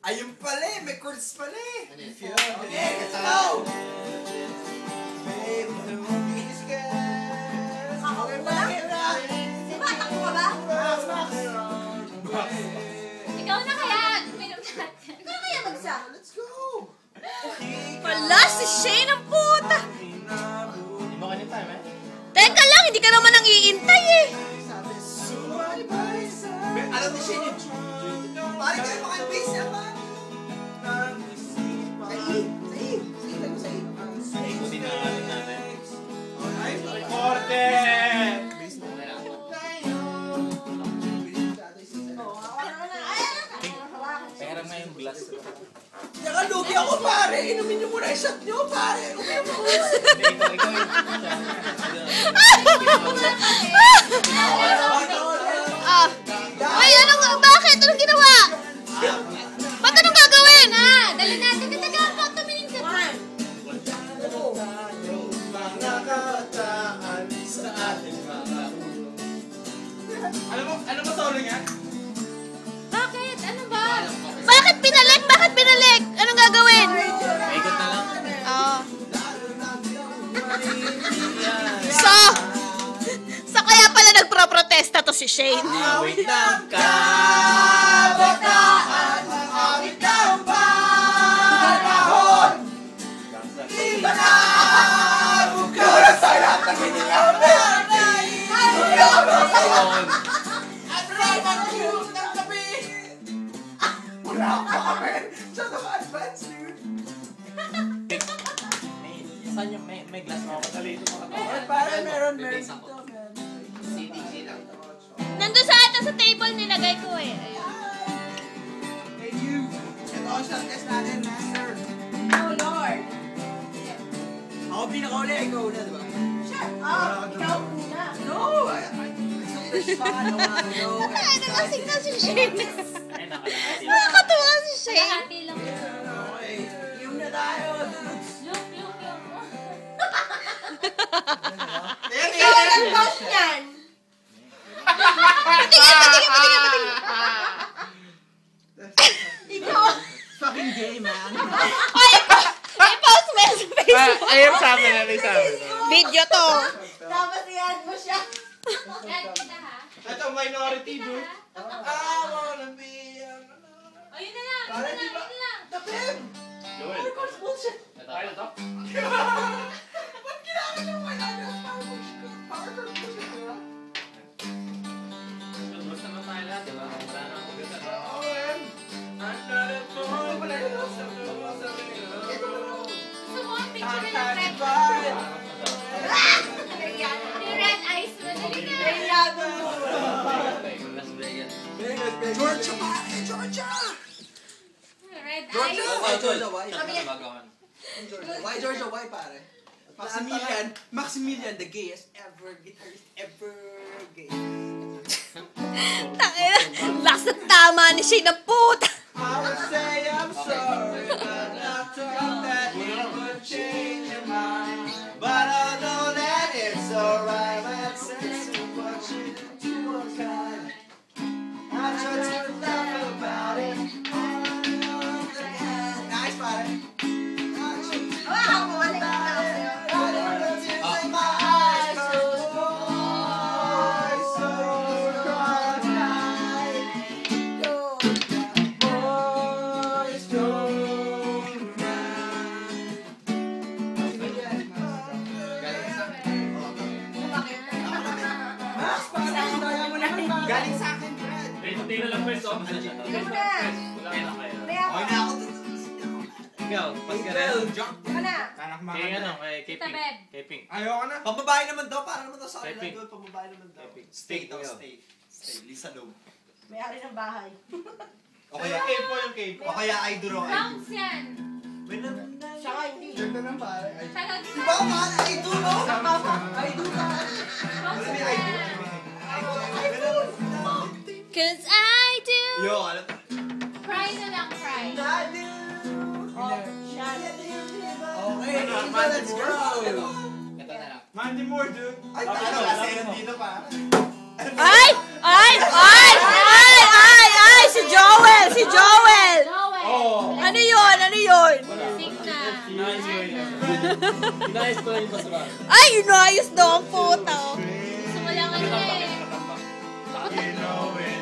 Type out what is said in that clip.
Ayun pala eh, may chords pala eh. Okay, let's go! Tumatakbo ka ba? Ikaw na kaya. Uminom natin. Ikaw na kaya mag-isa? Let's go! Wala, si Shane ang puta! Hindi mo kanita, eh? Teka lang, hindi ka naman nang iintay eh! Alam ni Shane yun. Pare kayo maka-base niya pa. Ay, kung dinaanin natin. Recorded! Pera nga yung glass. Nakalugi ako pare. Inumin niyo muna yung shot niyo pare. Uminom ako. Hindi, ikaw yung... Ay, bakit? Anong ginawa? Ba't anong gagawin? Dali natin. Katagal po. Tumingin ka pa. Mga kataan sa ating mga ulo. Ano ba solo niya? Bakit? Ano ba? Bakit pinalik? Bakit pinalik? Anong gagawin? Ikot na lang. Oo. So kaya pala nagpro-protesta to si Shane. Wait lang. Kabataan ang awit ng panahon. Iba na bukas sa lahat ng hinihaman. At raman yung ng gabi. Wala pa kami. Siya na advance dude. Saan yung may glass mo? Madali ito mga tao. Parang meron Bibisa dito. ko. CDG lang. Nandun sa ata sa table nilagay ko eh. Ayun. Hey you. Ito ang shot test natin, master. Oh, Lord. Ako pinakauli, ikaw una, di ba? Sure. Ikaw muna. No! I respond, no. Ay, nalasing na si Shane. Ay, nakalahati. Nakakatuwa si Shane. Kahati lang. Okay. Yung na tayo. Yung. Ikaw ang boss niyan. Patingin. Ikaw. Fucking gay, man. Ay, i-post mo yan sa Facebook. Ayun sa amin, Video to. Tapos i-add mo siya. Yan kita ha. Ito, minority, dude. Wanna be... Ayun na lang. Para Yun di ba? na lang. Tapim! Joel. Of course, bullshit. Ayun to? Ba't kailangan yung power chord bullshit, di ba? Basta naman tayo lahat, di ba? Wala na akong ganda. Oo, man. I'm not a fool, but I know something was something. Gusto mo ang picture I'm na ng happy red. by Yung red eyes mo. Dali na. Kayado mo. Las Vegas. Georgia, pare! Georgia! Red Georgia! eyes. Why Georgia? Why? Nabagawan. Why Georgia? Why, pare? Maximilian, the gayest ever guitarist ever gay. Tangina. Lakas na tama ni Shane ang puta. I would say I'm sorry, but not talk that you would change your mind. But I know that it's alright. That's what you do, God. I try to laugh about it. Nice, pare. Wow, wala ka na sa'yo. Galing sa akin, Brad. Tingnan lang first, oh. Ikaw na. Wala na kayo. Okay na ako. Ikaw, pas ka rin. Ikaw na. Kay ano, kay Kita, Pink. Beb. Kay Pink. Ayoko na. Pambabae naman daw. Para naman daw sa Kay kanila Pink. doon. Pambabae naman daw. Kay Pink. Stay daw, Ikaw. stay. Stay. Lisa Loeb. May-ari ng bahay. O kaya K-po yung K-po. O kaya Idol o Idol. Bronx yan. May naman na. Siya ka hindi. Ganda ng pare. Tagal Di ba man? Idol no? Idol ka. Bronx May yan. Idol. Idol. Cause I do. Yo, alam. Cry na lang, cry. Oh, siya. Okay, let's go. Ito na lang. Mandy Moore, dude. Ay, tayo kasi dito pa. Ay! Si Joel! Ano yun? Ano yun? Sing na. Inayos ko lang yung basura. Ay, inayos daw ang puta. Gusto mo lang ano eh. You know it